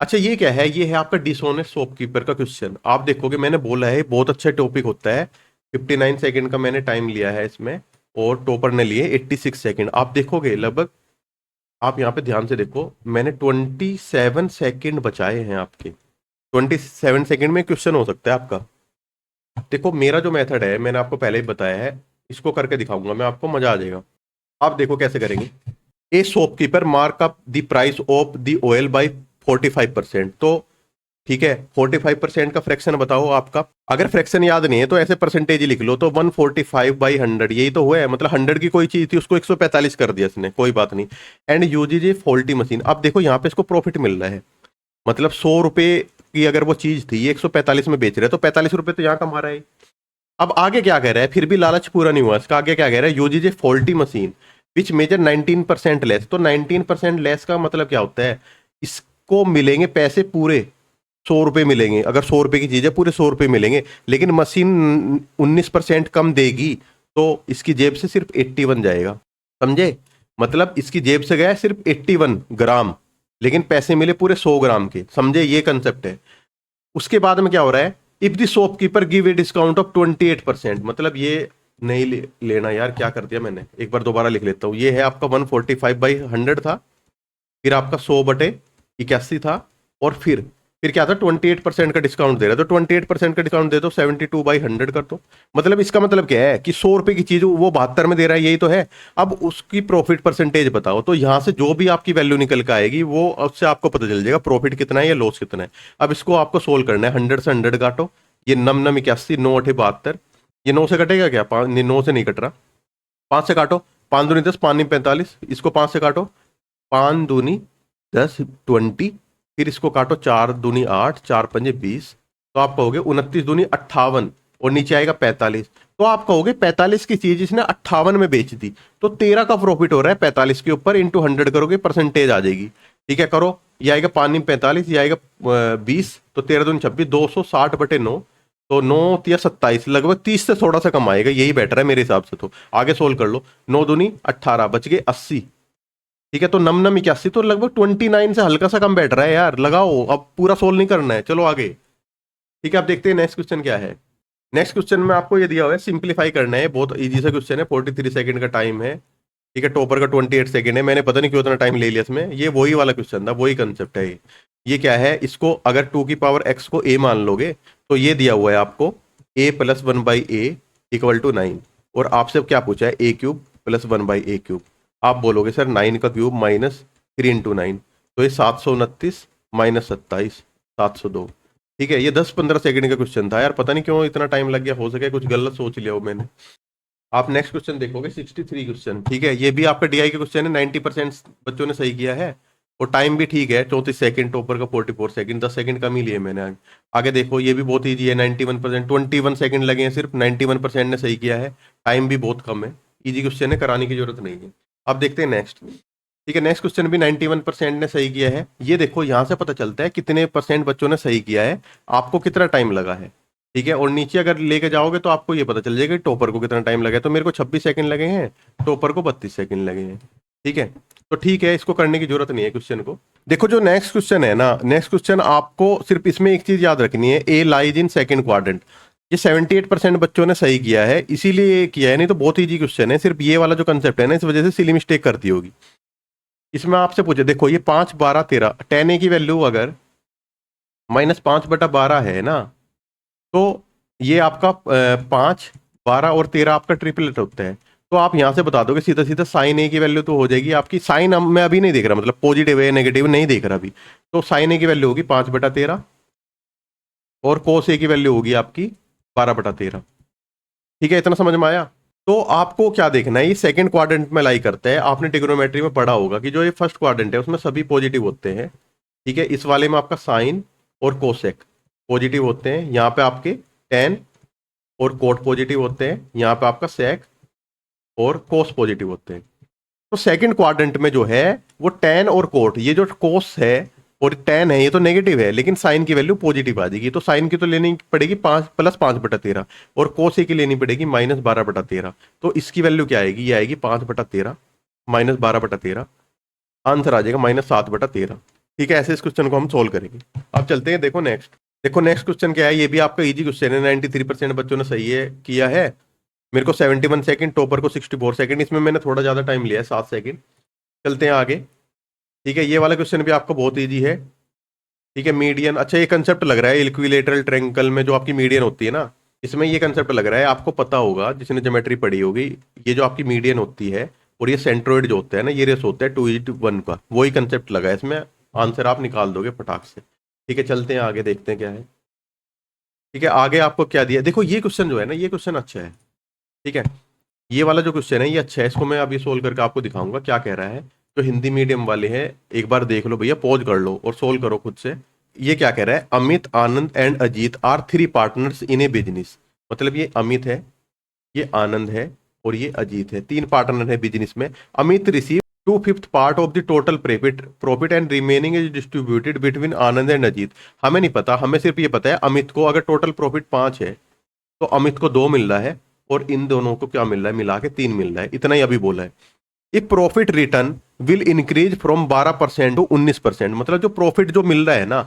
Speaker 1: अच्छा ये क्या है, ये है आपका डिसऑनेस्ट शॉपकीपर का क्वेश्चन। आप देखोगे मैंने बोला है बहुत अच्छा टॉपिक होता है, 59 सेकंड का मैंने टाइम लिया है इसमें, और टॉपर ने लिए 86 सेकंड। आप देखोगे लगभग, आप यहाँ पे ध्यान से देखो, मैंने 27 सेकंड बचाए हैं आपके। 27 सेकंड में क्वेश्चन हो सकता है आपका। देखो मेरा जो मेथड है मैंने आपको पहले ही बताया है, इसको करके दिखाऊंगा मैं आपको, मजा आ जाएगा। आप देखो कैसे करेंगे। ए shopkeeper mark up the price of the oil bye 45%। तो ठीक है, 45% का फ्रैक्शन बताओ आपका। अगर फ्रैक्शन याद नहीं है तो ऐसे परसेंटेज ही लिख लो, तो 145/100 यही तो हुआ है, मतलब 100 की कोई चीज थी उसको 145 कर दिया इसने, कोई बात नहीं। And usage a faulty machine. अब देखो यहाँ पे इसको प्रॉफिट मिल रहा है, मतलब 100 रुपए की अगर वो चीज थी, ये 145 में बेच रहे हैं, तो 45 रुपए तो यहाँ कमा रहा है। अब आगे क्या कह रहा है, फिर भी लालच पूरा नहीं हुआ इसका, आगे क्या कह रहा है, uses a faulty machine which measure 19% less. तो 19% लेस का मतलब क्या होता है, इसको मिलेंगे पैसे पूरे 100 रुपये मिलेंगे। अगर 100 रुपये की चीज है पूरे 100 रुपये मिलेंगे, लेकिन मशीन 19% कम देगी तो इसकी जेब से सिर्फ 81 जाएगा। समझे, मतलब इसकी जेब से गया सिर्फ 81 ग्राम, लेकिन पैसे मिले पूरे 100 ग्राम के। समझे, ये कंसेप्ट है। उसके बाद में क्या हो रहा है, if the shopkeeper give a discount of 28%, मतलब ये नहीं लेना यार, क्या कर दिया मैंने, एक बार दोबारा लिख लेता हूं। ये है आपका 145/100 था, फिर आपका 100/81 था, और फिर क्या था, 28% का डिस्काउंट दे रहा है। तो 28% का डिस्काउंट दे दो, 72/100 कर दो। मतलब इसका मतलब क्या है कि 100 रुपए की चीज वो 72 में दे रहा है, यही तो है। अब उसकी प्रॉफिट परसेंटेज बताओ, तो यहां से जो भी आपकी वैल्यू निकल के आएगी वो उससे आपको पता चल जाएगा प्रॉफिट कितना है या लॉस कितना है। अब इसको आपको सोल्व करना है, 100 से 100 काटो, ये 9×9 = 81, 9×8 = 72, ये 9 से कटेगा क्या, 9 से नहीं कट रहा, 5 से काटो, 5×2 = 10, 5×9 = 45, इसको 5 से काटो, 5×2 = 10, 20, फिर इसको काटो, 4×2 = 8, 4×5 = 20, तो आप कहोगे 29×2 = 58, और नीचे आएगा 45। तो आप कहोगे 45 की चीज इसने 58 में बेच दी, तो 13 का प्रॉफिट हो रहा है 45 के ऊपर, इंटू 100 करोगे, परसेंटेज आ जाएगी। ठीक है, करो, ये आएगा 5×45, ये आएगा 20, तो 13×2 = 26, 260/9, तो 9 या 27, लगभग 30 से थोड़ा सा कम आएगा, यही बेटर है मेरे हिसाब से। तो आगे सोल्व कर लो, 9×2 = 18, बच गए 80। ठीक है, तो 9×9 = 81, तो लगभग 29 से हल्का सा कम बैठ रहा है यार, लगाओ, अब पूरा सोल्व नहीं करना है, चलो आगे। ठीक है, अब देखते हैं नेक्स्ट क्वेश्चन क्या है। नेक्स्ट क्वेश्चन में आपको ये दिया हुआ है, सिंप्लीफाई करना है, बहुत इजी सा क्वेश्चन है, 43 सेकंड का टाइम है। ठीक है, टॉपर का 28 सेकंड है, मैंने पता नहीं क्यों इतना टाइम ले लिया इसमें, ये वही वाला क्वेश्चन था, वही कंसेप्ट है ये क्या है, इसको अगर 2 की पावर x को a मान लोगे, तो ये दिया हुआ है आपको a + 1/a = 9, और आपसे क्या पूछा है, a³ + 1/a³। आप बोलोगे सर 9 का क्यूब -3 × 9, तो ये 729 -27, 702। ठीक है, ये 10-15 सेकंड का क्वेश्चन था यार, पता नहीं क्यों इतना टाइम लग गया, हो सके कुछ गलत सोच लिया हो मैंने। आप नेक्स्ट क्वेश्चन देखोगे, 63 क्वेश्चन। ठीक है, ये भी आपका डीआई के क्वेश्चन है, 90% बच्चों ने सही किया है, और टाइम भी ठीक है, 34 सेकंड, टॉपर का 44 सेकंड, 10 सेकंड कम ही लिए मैंने। आगे देखो, ये भी बहुत ईजी है, 91%, 21 सेकंड लगे हैं सिर्फ, 91% ने सही किया है, टाइम भी बहुत कम है, ईजी क्वेश्चन है, कराने की जरूरत नहीं है। अब देखते हैं नेक्स्ट। ठीक है, नेक्स्ट क्वेश्चन भी 91% ने सही किया है। ये देखो, यहां से पता चलता है कितने % बच्चों ने सही किया है, आपको कितना टाइम लगा है। ठीक है, और नीचे अगर लेके जाओगे तो आपको ये पता चल जाएगा कि टॉपर को कितना टाइम लगा है। तो मेरे को 26 सेकंड लगे हैं, टॉपर को 32 सेकंड लगे हैं। ठीक है, तो ठीक है, इसको करने की जरूरत नहीं है क्वेश्चन को। देखो, जो नेक्स्ट क्वेश्चन है ना, नेक्स्ट क्वेश्चन आपको सिर्फ इसमें एक चीज याद रखनी है, ए लाइज इन सेकंड क्वाड्रेंट। ये 78% बच्चों ने सही किया है, इसीलिए किया है, नहीं तो बहुत ईजी क्वेश्चन है। सिर्फ ये वाला जो कंसेप्ट है ना, इस वजह से सिली मिस्टेक करती होगी। इसमें आपसे पूछे, देखो ये 5, 12, 13, 10a की वैल्यू अगर -5/12 है ना, तो ये आपका 5, 12 और 13 आपका ट्रिपलेट होता है। तो आप यहां से बता दोगे सीधा सीधा, साइन ए की वैल्यू तो हो जाएगी आपकी, साइन मैं अभी नहीं देख रहा, मतलब पॉजिटिव है नेगेटिव नहीं देख रहा अभी, तो साइन ए की वैल्यू होगी 5/13, और कोस ए की वैल्यू होगी आपकी 12/13। ठीक है, इतना समझ में आया। तो आपको क्या देखना है, ये सेकंड क्वाड्रेंट में लाई करता है। आपने ट्रिग्नोमेट्री में पढ़ा होगा कि जो ये फर्स्ट क्वाड्रेंट है उसमें सभी पॉजिटिव होते हैं। ठीक है, इस वाले में आपका साइन और कोसेक पॉजिटिव होते हैं, यहाँ पे आपके टेन और कोट पॉजिटिव होते हैं, यहाँ पे आपका सेक और कोस पॉजिटिव होते हैं। तो सेकंड क्वाड्रेंट में जो है वो टेन और कोट, ये जो कोस है और टेन है ये तो नेगेटिव है, लेकिन साइन की वैल्यू पॉजिटिव आ जाएगी। तो साइन की तो लेनी पड़ेगी 5 + 5/13, और कोस ए की लेनी पड़ेगी -12/13। तो इसकी वैल्यू क्या आएगी, ये आएगी 5/13 -12/13, आंसर आ जाएगा -7/13। ठीक है, ऐसे इस क्वेश्चन को हम सोल्व करेंगे। अब चलते हैं, देखो नेक्स्ट। देखो नेक्स्ट क्वेश्चन क्या है, ये भी आपका इजी क्वेश्चन है, 93% बच्चों ने सही है किया है। मेरे को 71 सेकंड, टॉपर को 64 सेकंड, इसमें मैंने थोड़ा ज्यादा टाइम लिया है, 7 सेकंड। चलते हैं आगे। ठीक है, ये वाला क्वेश्चन भी आपको बहुत ईजी है। ठीक है, मीडियन, अच्छा ये कंसेप्ट लग रहा है इक्विलेटरल ट्रायंगल में जो आपकी मीडियन होती है ना, इसमें ये कंसेप्ट लग रहा है, आपको पता होगा जिसने ज्योमेट्री पढ़ी होगी, ये जो आपकी मीडियन होती है और ये सेंट्रोइड जो होता है ना, ये रेस होता है 2:1 का, वही कंसेप्ट लगा है इसमें, आंसर आप निकाल दोगे फटाक से। ठीक है, चलते हैं आगे, देखते हैं क्या है। ठीक है, आगे आपको क्या दिया, देखो ये क्वेश्चन जो है ना, ये क्वेश्चन अच्छा है। ठीक है, ये वाला जो क्वेश्चन है ये अच्छा है, इसको मैं अभी सोल्व करके आपको दिखाऊंगा क्या कह रहा है। जो हिंदी मीडियम वाले हैं एक बार देख लो भैया, पॉज कर लो और सोल्व करो खुद से। ये क्या कह रहा है, Amit, Anand and Ajit are 3 partners in a business. मतलब ये अमित है, ये आनंद है और ये अजीत है, 3 पार्टनर है बिजनेस में। Amit receive 2/5 part of the total profit and remaining is distributed between Anand and Ajit. हमें नहीं पता, हमें सिर्फ ये पता है अमित को अगर टोटल प्रॉफिट 5 है तो अमित को 2 मिल रहा है और इन दोनों को क्या मिल रहा है, मिला के 3 मिल रहा है। इतना ही अभी बोला है। ये profit return will increase from 12% to 19%। मतलब जो प्रॉफिट जो मिल रहा है ना,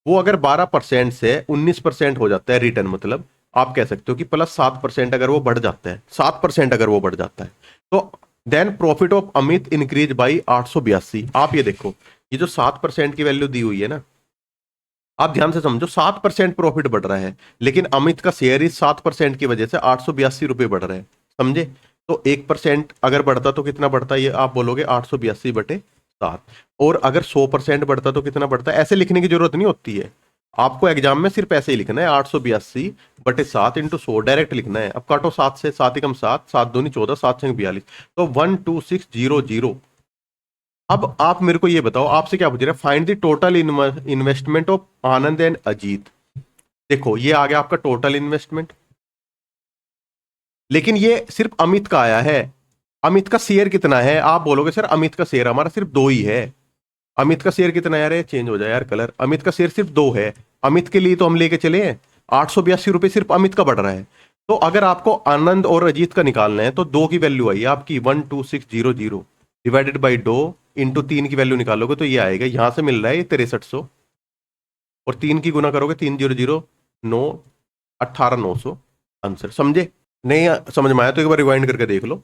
Speaker 1: वो अगर 12% से 19% हो जाता है रिटर्न, मतलब आप कह सकते हो कि प्लस 7% अगर वो बढ़ जाता है, 7% अगर वो बढ़ जाता है, तो then profit of Amit increase by 882। आप ये देखो, ये जो 7% की वैल्यू दी हुई है ना, आप ध्यान से समझो, 7% प्रॉफिट बढ़ रहा है, लेकिन अमित का शेयर इस 7% की वजह से 882 रुपये बढ़ रहे हैं। समझे? तो 1% अगर बढ़ता तो कितना बढ़ता, ये आप बोलोगे 882/7। और अगर 100% बढ़ता तो कितना बढ़ता? ऐसे लिखने की जरूरत नहीं होती है, आपको एग्जाम में सिर्फ ऐसे ही लिखना है, 882/7 इंटू 100 डायरेक्ट लिखना है। अब काटो 7 से, 7 एकम 7, 7 दूनी 14, 7 छंग 42, तो 12600। अब आप मेरे को ये बताओ, आपसे क्या पूछ रहे हैं, find the total investment of Anand and Ajit. देखो ये आ गया आपका टोटल इन्वेस्टमेंट, लेकिन ये सिर्फ अमित का आया है। अमित का शेयर कितना है? आप बोलोगे सर अमित का शेयर हमारा सिर्फ 2 ही है। अमित का शेयर कितना यार, चेंज हो जाए यार कलर। अमित का शेयर सिर्फ 2 है। अमित के लिए तो हम लेके चले हैं 882 रुपये सिर्फ अमित का बढ़ रहा है। तो अगर आपको आनंद और अजीत का निकालना है तो 2 की वैल्यू आई आपकी 12600 डिवाइडेड बाई 2 इंटू 3 की वैल्यू निकालोगे तो ये आएगा, यहां से मिल रहा है ये 6300, और 3 की गुना करोगे 300, 9, 18,900 आंसर। समझे? नहीं समझ में आया तो एक बार रिवाइंड करके देख लो,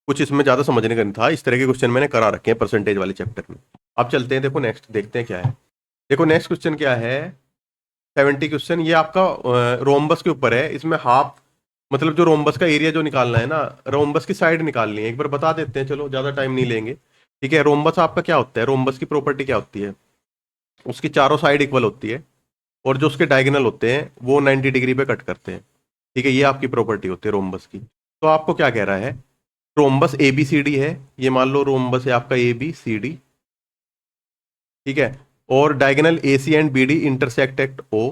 Speaker 1: कुछ इसमें ज्यादा समझने का नहीं था। इस तरह के क्वेश्चन मैंने करा रखे हैं परसेंटेज वाले चैप्टर में। अब चलते हैं, देखो नेक्स्ट देखते हैं क्या है। देखो नेक्स्ट क्वेश्चन क्या है, 70 क्वेश्चन। ये आपका रोम्बस के ऊपर है। इसमें हाफ मतलब जो रोम्बस का एरिया जो निकालना है ना, रोम्बस की साइड निकालनी है। एक बार बता देते हैं, चलो ज्यादा टाइम नहीं लेंगे। ठीक है, रोम्बस आपका क्या होता है, रोम्बस की प्रॉपर्टी क्या होती है, उसकी चारों साइड इक्वल होती है और जो उसके डायगोनल होते हैं वो 90 डिग्री पे कट करते हैं। ठीक है, ये आपकी प्रॉपर्टी होती है रोम्बस की। तो आपको क्या कह रहा है, rhombus A B C D है, ये मान लो रोम्बस है आपका ए बी सी डी। ठीक है, और diagonal A C and B D intersect at O.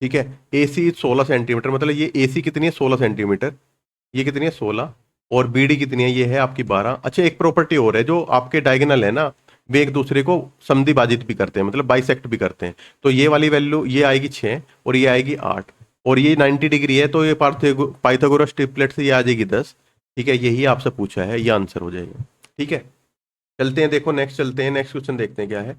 Speaker 1: ठीक है, ए सी 16 सेंटीमीटर, मतलब ये ए सी कितनी है 16 सेंटीमीटर, ये कितनी है 16, और बी डी कितनी है, ये है आपकी 12। अच्छा एक प्रॉपर्टी और है, जो आपके डायगोनल है ना, वे एक दूसरे को समद्विभाजित भी करते हैं, मतलब बाइसेक्ट भी करते हैं। तो ये वाली वैल्यू ये आएगी 6 और ये आएगी 8, और ये 90 डिग्री है तो ये पाइथागोरस ट्रिपलेट से ये आ जाएगी 10। ठीक है, यही आपसे पूछा है, ये आंसर हो जाएगा। ठीक है, चलते हैं, देखो नेक्स्ट चलते हैं, नेक्स्ट क्वेश्चन देखते हैं क्या है।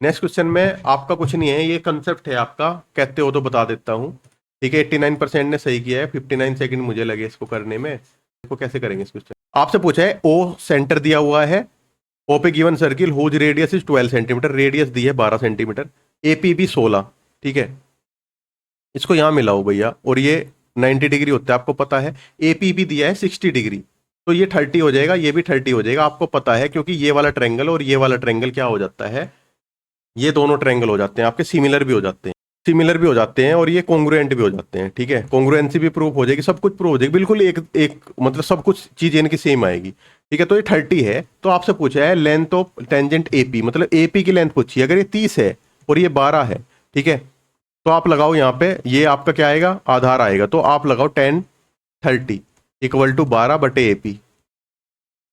Speaker 1: नेक्स्ट क्वेश्चन में आपका कुछ नहीं है, ये कंसेप्ट है आपका, कहते हो तो बता देता हूँ। ठीक है, 89% ने सही किया है, 59 सेकंड मुझे लगे इसको करने में। देखो कैसे करेंगे इस क्वेश्चन। आपसे पूछा है ओ सेंटर दिया हुआ है, ओ पे given circle whose radius is 12 centimetre, radius दी है 12 सेंटीमीटर, एपी भी 16। ठीक है, इसको यहां मिलाओ भैया, और ये 90 डिग्री होता है आपको पता है, एपी भी दिया है 60 डिग्री, तो ये 30 हो जाएगा, ये भी 30 हो जाएगा, आपको पता है, क्योंकि ये वाला ट्रायंगल और ये वाला ट्रायंगल क्या हो जाता है, ये दोनों ट्रायंगल हो जाते हैं आपके सिमिलर भी हो जाते हैं, सिमिलर भी हो जाते हैं, और ये कॉन्ग्रुएंट भी हो जाते हैं। ठीक है, कॉन्ग्रुएंसी भी प्रूफ हो जाएगी, सब कुछ प्रूफ हो जाएगी, बिल्कुल एक एक मतलब सब कुछ चीजें इनकी सेम आएगी। ठीक है, तो ये 30 है, तो आपसे पूछा है लेंथ ऑफ टेंजेंट एपी, मतलब एपी की लेंथ पूछी है। अगर ये 30 है और ये 12 है, ठीक है, तो आप लगाओ यहाँ पे, ये आपका क्या आएगा, आधार आएगा, तो आप लगाओ 10 30 इक्वल टू 12/AP,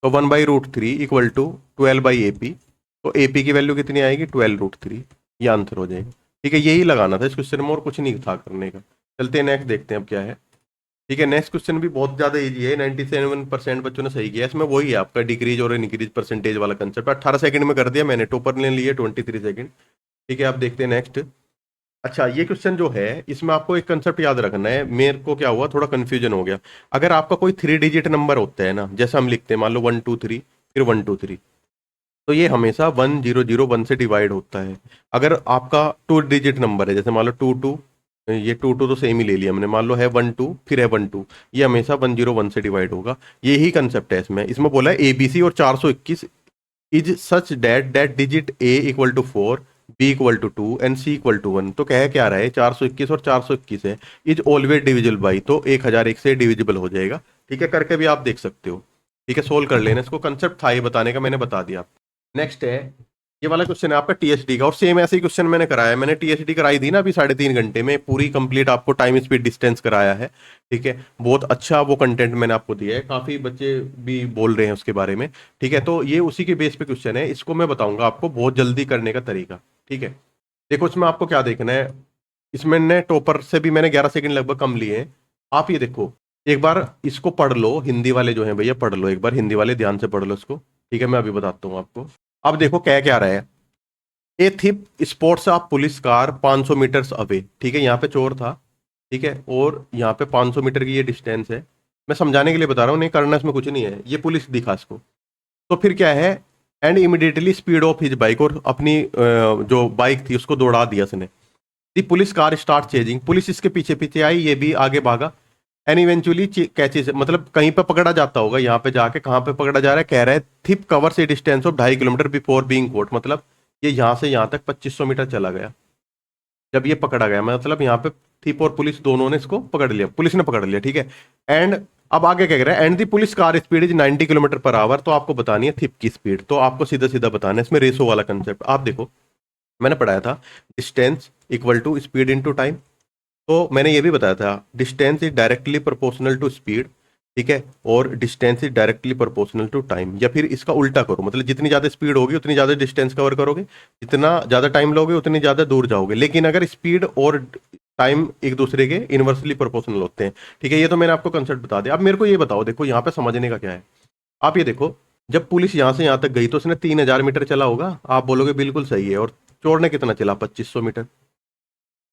Speaker 1: तो 1/√3 इक्वल टू 12/AP, तो AP की वैल्यू कितनी आएगी 12√3, ये आंसर हो जाएगा। ठीक है, यही लगाना था इस क्वेश्चन में, और कुछ नहीं था करने का। चलते हैं नेक्स्ट देखते हैं अब क्या है। ठीक है, नेक्स्ट क्वेश्चन भी बहुत ज्यादा इजी है, 97% बच्चों ने सही किया। इसमें वही है आपका डिक्रीज और इनक्रीज परसेंटेज वाला कंसेप्ट, 18 सेकंड में कर दिया मैंने, टॉपर ने लिए 23 सेकंड। ठीक है, आप देखते हैं नेक्स्ट। अच्छा ये क्वेश्चन जो है, इसमें आपको एक कंसेप्ट याद रखना है, मेरे को क्या हुआ थोड़ा कंफ्यूजन हो गया। अगर आपका कोई 3 डिजिट नंबर होता है ना, जैसे हम लिखते हैं मान लो 1 2 3 फिर 1 2 3, तो ये हमेशा 1001 से डिवाइड होता है। अगर आपका 2 डिजिट नंबर है, जैसे मान लो 2 2, ये 2 2 तो सेम ही ले लिया हमने, मान लो है 1 2 फिर है 1 2, ये हमेशा 101 से डिवाइड होगा। यही कंसेप्ट है इसमें। इसमें बोला है ABC और 421 is such that digit A equal to 4, B equal to 2 and C equal to 1। तो कह क्या रहा है, 421 और 421 है, इज ऑलवेज डिविजिबल बाई, तो 1001 से डिविजिबल हो जाएगा। ठीक है, करके भी आप देख सकते हो। ठीक है, सोल्व कर लेना इसको, कंसेप्ट था ये बताने का, मैंने बता दिया। नेक्स्ट है ये वाला क्वेश्चन है आपका टीएचडी का, और सेम ऐसे ही क्वेश्चन मैंने कराया है। मैंने टीएचडी कराई थी ना अभी 3.5 घंटे में, पूरी कंप्लीट आपको टाइम स्पीड डिस्टेंस कराया है। ठीक है, बहुत अच्छा वो कंटेंट मैंने आपको दिया है, काफी बच्चे भी बोल रहे हैं उसके बारे में। ठीक है, तो ये उसी के बेस पे क्वेश्चन है, इसको मैं बताऊंगा आपको बहुत जल्दी करने का तरीका। ठीक है, देखो इसमें आपको क्या देखना है, इसमें ने टॉपर से भी मैंने 11 सेकंड लगभग कम लिए हैं। आप ये देखो, एक बार इसको पढ़ लो, हिंदी वाले जो हैं भैया पढ़ लो, एक बार हिंदी वाले ध्यान से पढ़ लो इसको। ठीक है, मैं अभी बताता हूँ आपको। अब देखो क्या क्या रहा है, a thief spots of police car 500 metres away. ठीक है, यहाँ पे चोर था। ठीक है, और यहाँ पे 500 मीटर की ये डिस्टेंस है, मैं समझाने के लिए बता रहा हूँ, नहीं करना इसमें कुछ नहीं है, ये पुलिस दिखा इसको। तो फिर क्या है, and immediately speed of his bike, और अपनी जो बाइक थी उसको दौड़ा दिया उसने। The police car start chasing, police इसके पीछे पीछे आई, ये भी आगे भागा। एंड इवेंचुअली कैचेज, मतलब कहीं पे पकड़ा जाता होगा, यहाँ पे जाके कहाँ पे पकड़ा जा रहा है, कह रहा है थिप कवर से distance of 2.5 kilometre before being court, मतलब ये यहाँ से यहाँ तक 2500 मीटर चला गया जब ये पकड़ा गया, मतलब यहाँ पे थिप और पुलिस दोनों ने इसको पकड़ लिया, पुलिस ने पकड़ लिया। ठीक है, एंड अब आगे क्या कह रहा है, and the police car speed is 90 kilometre per hour. तो आपको बतानी है थिप की स्पीड, तो आपको सीधा सीधा बताना है, इसमें रेसो वाला कंसेप्ट। आप देखो मैंने पढ़ाया था distance equal to speed into time, तो मैंने ये भी बताया था distance is directly proportional to speed. ठीक है, और distance is directly proportional to time, या फिर इसका उल्टा करो, मतलब जितनी ज़्यादा स्पीड होगी उतनी ज़्यादा डिस्टेंस कवर करोगे, जितना ज़्यादा टाइम लोगे उतनी ज़्यादा दूर जाओगे, लेकिन अगर स्पीड और टाइम एक दूसरे के इनवर्सली प्रोपोर्शनल होते हैं। ठीक है, ये तो मैंने आपको कंसेप्ट बता दिया। अब मेरे को ये बताओ, देखो यहाँ पे समझने का क्या है, आप ये देखो, जब पुलिस यहाँ से यहाँ तक गई तो उसने 3000 मीटर चला होगा, आप बोलोगे बिल्कुल सही है, और चोर ने कितना चला, 2500 मीटर,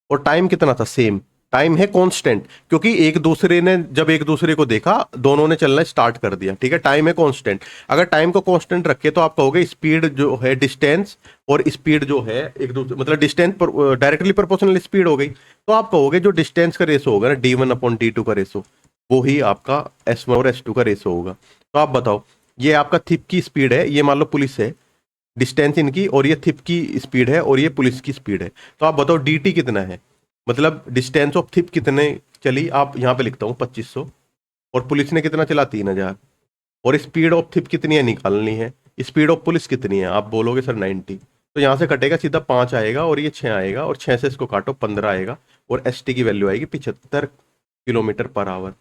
Speaker 1: और टाइम कितना था, सेम टाइम है कांस्टेंट, क्योंकि एक दूसरे ने जब एक दूसरे को देखा दोनों ने चलना स्टार्ट कर दिया। ठीक है, टाइम है कांस्टेंट, अगर टाइम को कांस्टेंट रखे तो आप कहोगे स्पीड जो है डिस्टेंस और स्पीड जो है एक दूसरे, मतलब डिस्टेंस डायरेक्टली प्रोपोर्शनल स्पीड हो गई, तो आप कहोगे जो डिस्टेंस का रेसो होगा ना d1/d2 का रेसो, वो ही आपका s1 और s2 का रेसो होगा। तो आप बताओ, ये आपका थिप की स्पीड है, ये मान लो पुलिस है, डिस्टेंस इनकी, और ये थिप की स्पीड है और ये पुलिस की स्पीड है। तो आप बताओ dt कितना है, मतलब डिस्टेंस ऑफ थिप कितने चली, आप यहाँ पे लिखता हूँ 2500, और पुलिस ने कितना चला 3000, और स्पीड ऑफ थिप कितनी है निकालनी है, स्पीड ऑफ पुलिस कितनी है, आप बोलोगे सर 90। तो यहाँ से कटेगा सीधा 5 आएगा, और ये 6 आएगा, और 6 से इसको काटो 15 आएगा, और एस टी की वैल्यू आएगी 75 किलोमीटर पर आवर।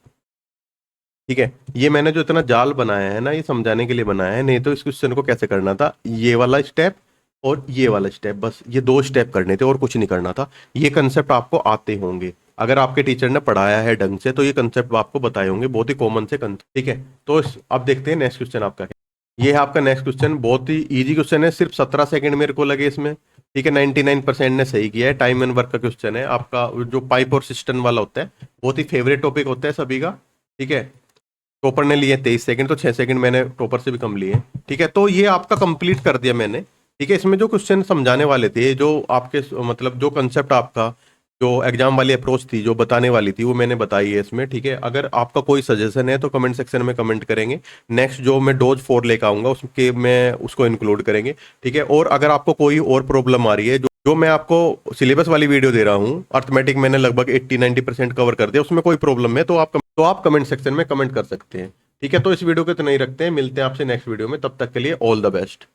Speaker 1: ठीक है, ये मैंने जो इतना जाल बनाया है ना, ये समझाने के लिए बनाया है, नहीं तो इस क्वेश्चन को कैसे करना था, ये वाला स्टेप और ये वाला स्टेप, बस ये 2 स्टेप करने थे और कुछ नहीं करना था। ये कंसेप्ट आपको आते होंगे, अगर आपके टीचर ने पढ़ाया है ढंग से तो ये कंसेप्ट आपको बताए होंगे, बहुत ही कॉमन से कंसेप्ट। ठीक है, तो अब देखते हैं नेक्स्ट क्वेश्चन आपका है। ये है आपका नेक्स्ट क्वेश्चन, बहुत ही इजी क्वेश्चन है, सिर्फ 17 सेकंड मेरे को लगे इसमें। ठीक है, 99% ने सही किया है, टाइम एंड वर्क का क्वेश्चन है आपका, जो पाइप और सिस्टम वाला होता है, बहुत ही फेवरेट टॉपिक होता है सभी का। ठीक है, टॉपर ने लिए 23 सेकंड, तो 6 सेकंड मैंने टॉपर से भी कम लिए। ठीक है, तो ये आपका कंप्लीट कर दिया मैंने। ठीक है, इसमें जो क्वेश्चन समझाने वाले थे, जो आपके मतलब जो कंसेप्ट आपका, जो एग्जाम वाली अप्रोच थी जो बताने वाली थी, वो मैंने बताई है इसमें। ठीक है, अगर आपका कोई सजेशन है तो कमेंट सेक्शन में कमेंट करेंगे, नेक्स्ट जो मैं डोज 4 लेकर आऊंगा उसके मैं उसको इंक्लूड करेंगे। ठीक है, और अगर आपको कोई और प्रॉब्लम आ रही है, जो मैं आपको सिलेबस वाली वीडियो दे रहा हूँ, अर्थमेटिक मैंने लगभग 80-90% कवर कर दिया, उसमें कोई प्रॉब्लम है तो आप कमेंट सेक्शन में कमेंट कर सकते हैं। ठीक है, तो इस वीडियो को इतना ही रखते हैं, मिलते हैं आपसे नेक्स्ट वीडियो में, तब तक के लिए ऑल द बेस्ट।